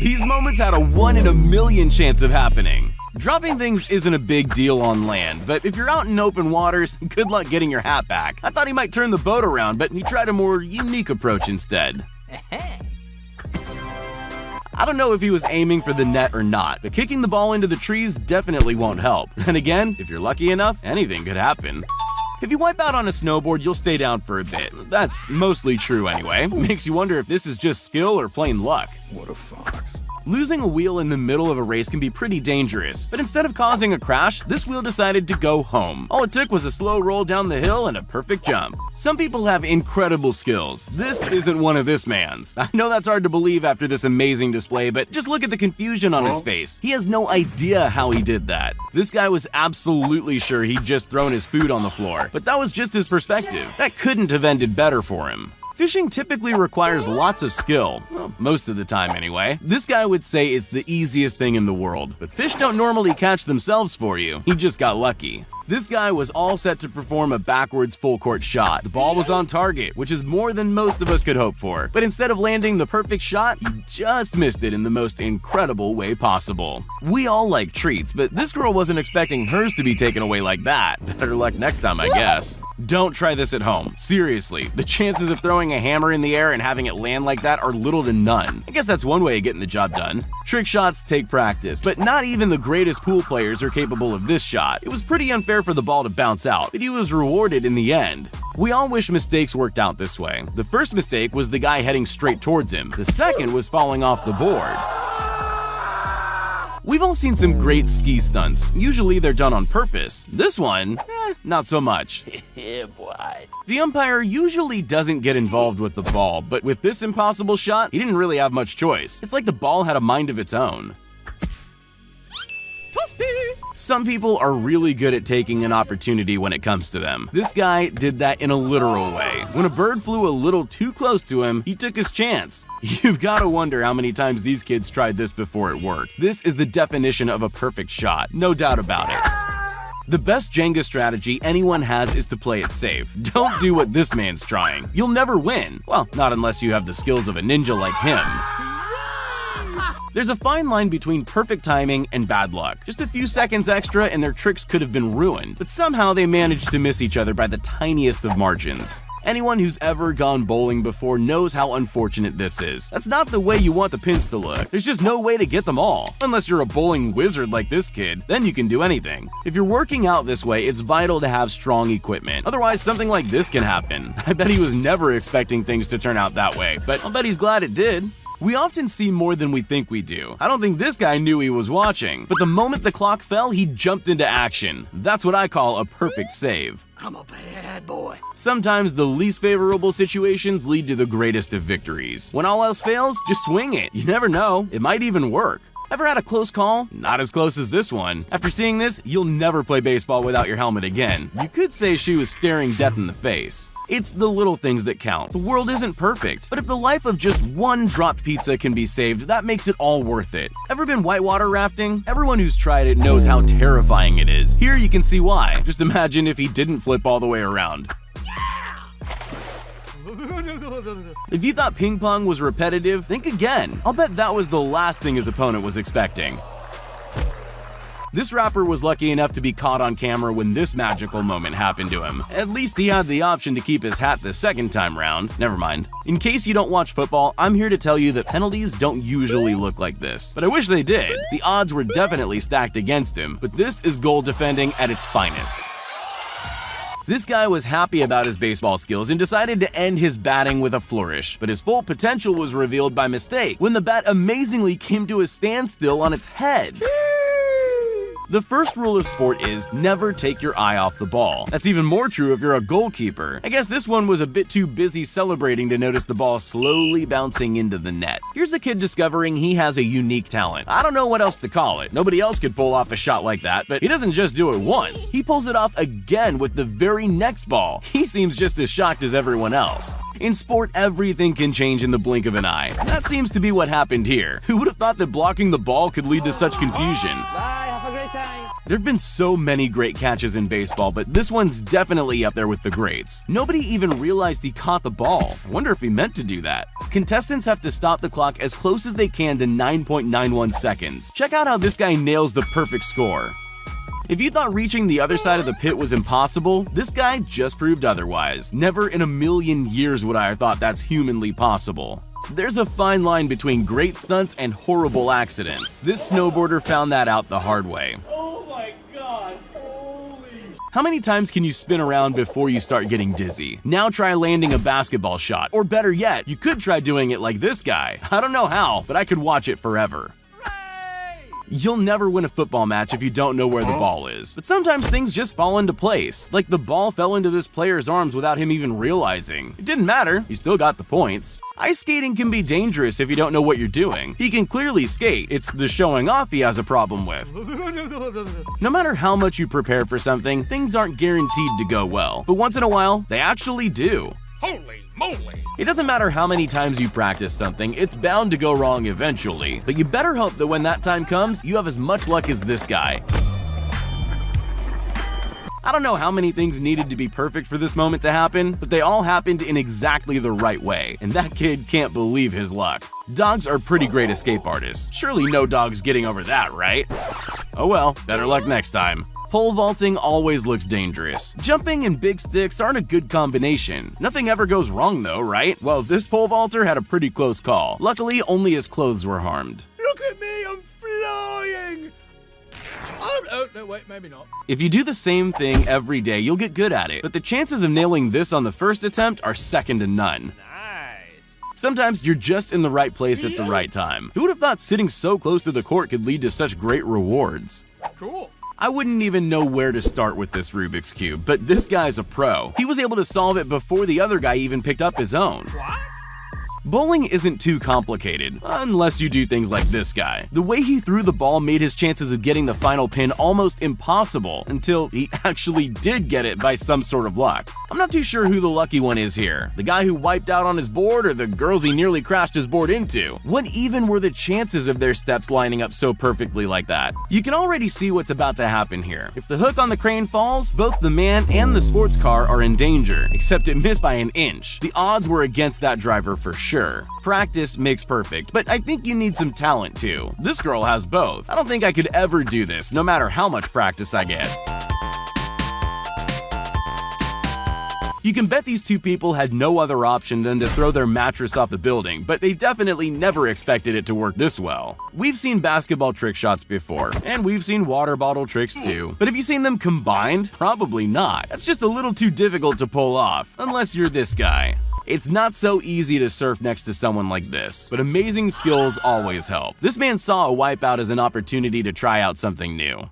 These moments had a 1 in a million chance of happening. Dropping things isn't a big deal on land, but if you're out in open waters, good luck getting your hat back. I thought he might turn the boat around, but he tried a more unique approach instead. I don't know if he was aiming for the net or not, but kicking the ball into the trees definitely won't help. And again, if you're lucky enough, anything could happen. If you wipe out on a snowboard, you'll stay down for a bit. That's mostly true anyway. Makes you wonder if this is just skill or plain luck. What a fox. Losing a wheel in the middle of a race can be pretty dangerous, but instead of causing a crash, this wheel decided to go home. All it took was a slow roll down the hill and a perfect jump. Some people have incredible skills. This isn't one of this man's. I know that's hard to believe after this amazing display, but just look at the confusion on his face. He has no idea how he did that. This guy was absolutely sure he'd just thrown his food on the floor, but that was just his perspective. That couldn't have ended better for him. Fishing typically requires lots of skill, well, most of the time anyway. This guy would say it's the easiest thing in the world, but fish don't normally catch themselves for you. He just got lucky. This guy was all set to perform a backwards full-court shot. The ball was on target, which is more than most of us could hope for. But instead of landing the perfect shot, he just missed it in the most incredible way possible. We all like treats, but this girl wasn't expecting hers to be taken away like that. Better luck next time, I guess. Don't try this at home. Seriously, the chances of throwing a hammer in the air and having it land like that are little to none. I guess that's one way of getting the job done. Trick shots take practice, but not even the greatest pool players are capable of this shot. It was pretty unfair for the ball to bounce out, but he was rewarded in the end. We all wish mistakes worked out this way. The first mistake was the guy heading straight towards him. The second was falling off the board. We've all seen some great ski stunts. Usually they're done on purpose. This one, not so much. Yeah, boy. The umpire usually doesn't get involved with the ball, but with this impossible shot, he didn't really have much choice. It's like the ball had a mind of its own. Some people are really good at taking an opportunity when it comes to them. This guy did that in a literal way. When a bird flew a little too close to him, he took his chance. You've got to wonder how many times these kids tried this before it worked. This is the definition of a perfect shot, no doubt about it. The best Jenga strategy anyone has is to play it safe. Don't do what this man's trying. You'll never win. Well, not unless you have the skills of a ninja like him. There's a fine line between perfect timing and bad luck. Just a few seconds extra and their tricks could have been ruined, but somehow they managed to miss each other by the tiniest of margins. Anyone who's ever gone bowling before knows how unfortunate this is. That's not the way you want the pins to look. There's just no way to get them all. Unless you're a bowling wizard like this kid, then you can do anything. If you're working out this way, it's vital to have strong equipment. Otherwise, something like this can happen. I bet he was never expecting things to turn out that way, but I'll bet he's glad it did. We often see more than we think we do. I don't think this guy knew he was watching, but the moment the clock fell, he jumped into action. That's what I call a perfect save. I'm a bad boy. Sometimes the least favorable situations lead to the greatest of victories. When all else fails, just swing it. You never know, it might even work. Ever had a close call? Not as close as this one. After seeing this, you'll never play baseball without your helmet again. You could say she was staring death in the face. It's the little things that count. The world isn't perfect, but if the life of just one dropped pizza can be saved, that makes it all worth it. Ever been whitewater rafting? Everyone who's tried it knows how terrifying it is. Here you can see why. Just imagine if he didn't flip all the way around. If you thought ping pong was repetitive, think again. I'll bet that was the last thing his opponent was expecting. This rapper was lucky enough to be caught on camera when this magical moment happened to him. At least he had the option to keep his hat the second time round. Never mind. In case you don't watch football, I'm here to tell you that penalties don't usually look like this. But I wish they did. The odds were definitely stacked against him, but this is goal defending at its finest. This guy was happy about his baseball skills and decided to end his batting with a flourish, but his full potential was revealed by mistake when the bat amazingly came to a standstill on its head. The first rule of sport is never take your eye off the ball. That's even more true if you're a goalkeeper. I guess this one was a bit too busy celebrating to notice the ball slowly bouncing into the net. Here's a kid discovering he has a unique talent. I don't know what else to call it. Nobody else could pull off a shot like that, but he doesn't just do it once. He pulls it off again with the very next ball. He seems just as shocked as everyone else. In sport, everything can change in the blink of an eye. That seems to be what happened here. Who would have thought that blocking the ball could lead to such confusion? Bye, have a great time. There've been so many great catches in baseball, but this one's definitely up there with the greats. Nobody even realized he caught the ball. I wonder if he meant to do that. Contestants have to stop the clock as close as they can to 9.91 seconds. Check out how this guy nails the perfect score. If you thought reaching the other side of the pit was impossible, this guy just proved otherwise. Never in a million years would I have thought that's humanly possible. There's a fine line between great stunts and horrible accidents. This snowboarder found that out the hard way. Oh my god. Holy. How many times can you spin around before you start getting dizzy? Now try landing a basketball shot, or better yet, you could try doing it like this guy. I don't know how, but I could watch it forever. You'll never win a football match if you don't know where the ball is. But sometimes things just fall into place. Like the ball fell into this player's arms without him even realizing. It didn't matter, he still got the points. Ice skating can be dangerous if you don't know what you're doing. He can clearly skate, it's the showing off he has a problem with. No matter how much you prepare for something, things aren't guaranteed to go well. But once in a while, they actually do. Holy moly. It doesn't matter how many times you practice something, it's bound to go wrong eventually. But you better hope that when that time comes, you have as much luck as this guy. I don't know how many things needed to be perfect for this moment to happen, but they all happened in exactly the right way, and that kid can't believe his luck. Dogs are pretty great escape artists. Surely no dog's getting over that, right? Oh well, better luck next time. Pole vaulting always looks dangerous. Jumping and big sticks aren't a good combination. Nothing ever goes wrong though, right? Well, this pole vaulter had a pretty close call. Luckily, only his clothes were harmed. Look at me, I'm flying. Oh, no, wait, maybe not. If you do the same thing every day, you'll get good at it. But the chances of nailing this on the first attempt are second to none. Nice. Sometimes you're just in the right place at the right time. Who would have thought sitting so close to the court could lead to such great rewards? Cool. I wouldn't even know where to start with this Rubik's Cube, but this guy's a pro. He was able to solve it before the other guy even picked up his own. What? Bowling isn't too complicated, unless you do things like this guy. The way he threw the ball made his chances of getting the final pin almost impossible, until he actually did get it by some sort of luck. I'm not too sure who the lucky one is here, the guy who wiped out on his board or the girls he nearly crashed his board into. What even were the chances of their steps lining up so perfectly like that? You can already see what's about to happen here. If the hook on the crane falls, both the man and the sports car are in danger, except it missed by an inch. The odds were against that driver for sure. Practice makes perfect, but I think you need some talent too. This girl has both. I don't think I could ever do this, no matter how much practice I get. You can bet these two people had no other option than to throw their mattress off the building, but they definitely never expected it to work this well. We've seen basketball trick shots before, and we've seen water bottle tricks too. But have you seen them combined? Probably not. That's just a little too difficult to pull off, unless you're this guy. It's not so easy to surf next to someone like this, but amazing skills always help. This man saw a wipeout as an opportunity to try out something new.